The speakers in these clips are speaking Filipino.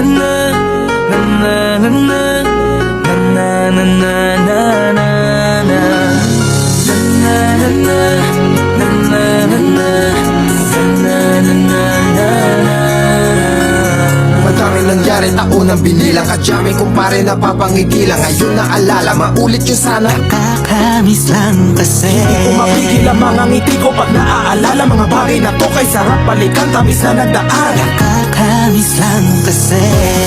na na na na na na na na na na na Madami nangyari, taunang binilang kadyami kumpare napapangiti lang. Ngayon naalala, maulit yun sana. Nakakamiss lang kasi Hindi ko mapigil ang mga ngiti ko pag naaalala mga bagay na to kay sarap balikan tamis na nagdaan. Nakakamiss lang kasi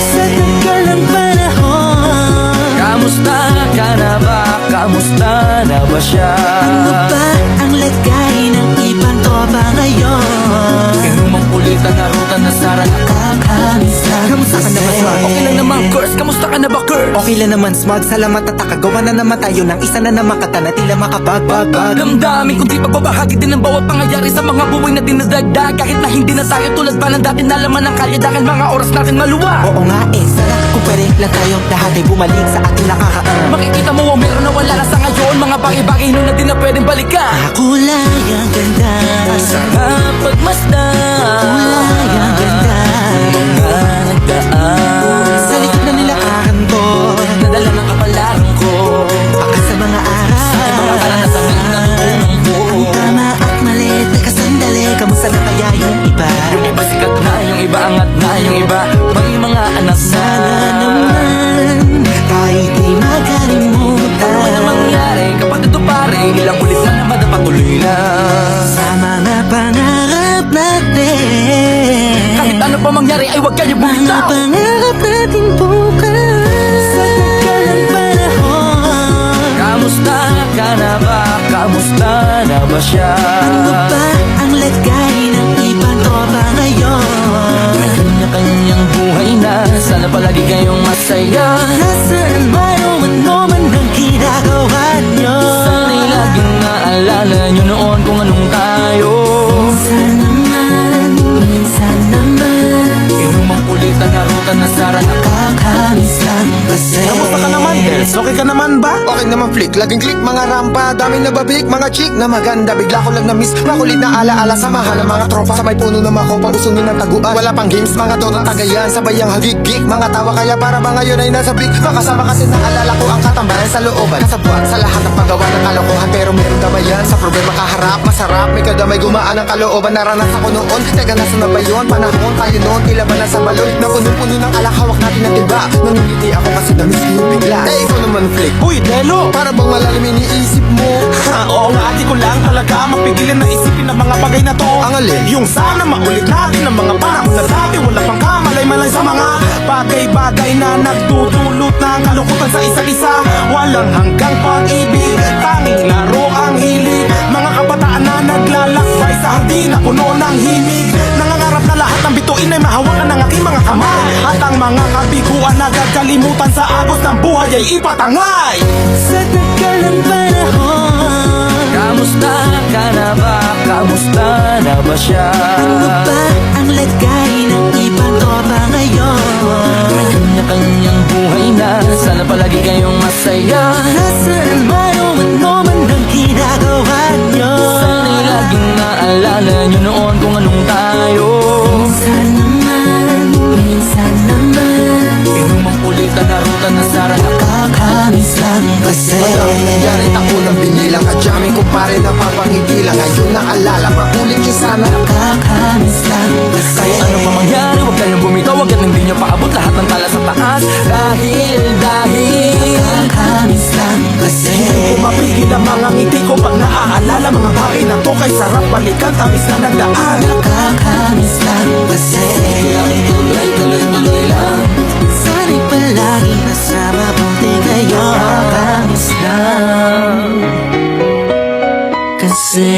sa tagal ng panahon. Kamusta ka na ba? Kamusta na ba siya? Ano ba ang lagay ng ibang tropa ngayon? Inumang kulitan na ruta na sara. Nakakamiss lang. Kamusta ka na ba, Smart? Okay lang naman, Curse. Kamusta ka na ba, Curse? Okay lang naman, Smart. Salamat at nakagawa na naman tayo ng isa na naman kata na tila makabagbag. Damdamin kundi pagbabahagi din ng bawat pangyayari sa mga buhay na dinadagdag. Kahit na hindi na tayo tulad pa ng dati na laman ng kalye dahil mga oras natin maluwa. Oo nga sarap kung pwede lang tayo lahat ay bumalik sa ating nakakaan. Makikita mo ang meron na wala na sa ngayon. Mga bagay-bagay nun na di na pwedeng balikan. Kulay ang ganda, Sarap pagmasdan. kulay ang ganda. Mga nagdaan Sa likod na nilakaran ko, nadala ng kapalaran ko. baka sa mga araw Mga karanasan ng unang buo. Tama at mali, teka sandali, kamusta na kaya yung iba? Yung iba sikat na, yung iba angat na, yung iba may mga anak na. Sana naman tayo di magkalimutan. Ano na mangyari kapag ito pare, ilang ulit na naman napatuloy na. Sa mga pangarap natin, Kahit ano pa mangyari ay huwag kayo mga bumitaw. pangarap natin bukas. Sa tagal ng panahon, Kamusta ka na ba? Kamusta na ba siya? ano ba ang lagay ng ibang tropa ngayon? May kanya-kanyang buhay na, sana palagi kayong masaya. Nasaan man o ano man ang ginagawa nyo? Sana'y laging naalala nyo noon kung anong tayo. Minsan naman, minsan naman, Inumang kulitan na ruta na sara. nakakamiss lang kasi. Kamusta ka naman, Dels? Okay ka naman ba? Okay naman flick, laging click mga rampa. Daming nababik, mga chick na maganda. Bigla ko lang na-miss, makulit na alaala. Samahan ng mga tropa, sa may puno na makopa. Usungin ng taguan, wala pang games, mga dorang tagayan. Sabay ang hagigik, mga tawa kaya para ba ngayon ay nasa blik. Makasama kasi naalala ko ang katambayan sa looban. Kasabuan sa lahat ng paggawa ng kalokohan, pero meron damayan. Sa problema kaharap, masarap, may kadamay gumaan ang kalooban. Naranasan ko noon, teka nasa na ba yun? Panahon tayo noon, tila ba nasa balon? Na puno-puno ng alak, hawak natin ng iba. Nanginiti ako kasi na-miss ko yung bigla. Eh, ikaw naman flick, Uy, Delo! para bang malalim iniisip mo? Oo nga, di ko lang talaga mapigilan na isipin ang mga bagay na to. Ang alin? Yung sana maulit natin ang mga panahon na dati wala pang kamalay-malay sa mga bagay-bagay na nagdudulot ng kalungkutan sa isa't isa. Walang hanggang pag-ibig, tanging laro ang hilig. Mga kabataan na naglalakbay sa hardin na puno ng himig. Nangangarap na lahat ng bituin ay mahawakan ng aking mga kamay. At ang mga kabiguan na gagalimutan sa agos ng buhay ay ipatangay. Sa tagal ng panahon, Kamusta ka na ba? Kamusta na ba siya? ano ba ang lagay ng ibang tropa ngayon? May kanya-kanyang buhay na, sana palagi kayong masaya. Nasaan man o ano man ang ginagawa nyo? Sana'y laging naalala nyo noon kung anong tayo. Minsan naman, minsan naman, Inumang kulitan na ruta na sara. nakakamiss lang kasi. Madami nangyari, taunang binilang kadyami kumpare napapangiti lang. Ngayon naalala, maulit yun sana. Nakakamiss lang kasi. Kahit ano pa mangyari, huwag kayong bumitaw. Hanggat hindi nyo paabot lahat ng tala sa taas. Dahil Nakakamiss lang kasi. Hindi ko mapigil ang mga ngiti ko pag naaalala mga bagay na to kay sarap balikan tamis na nagdaan. Nakakamiss lang kasi. tuloy-tuloy lang. Sana'y palagi nasa mabuti kayo. Nakakamiss lang kasi.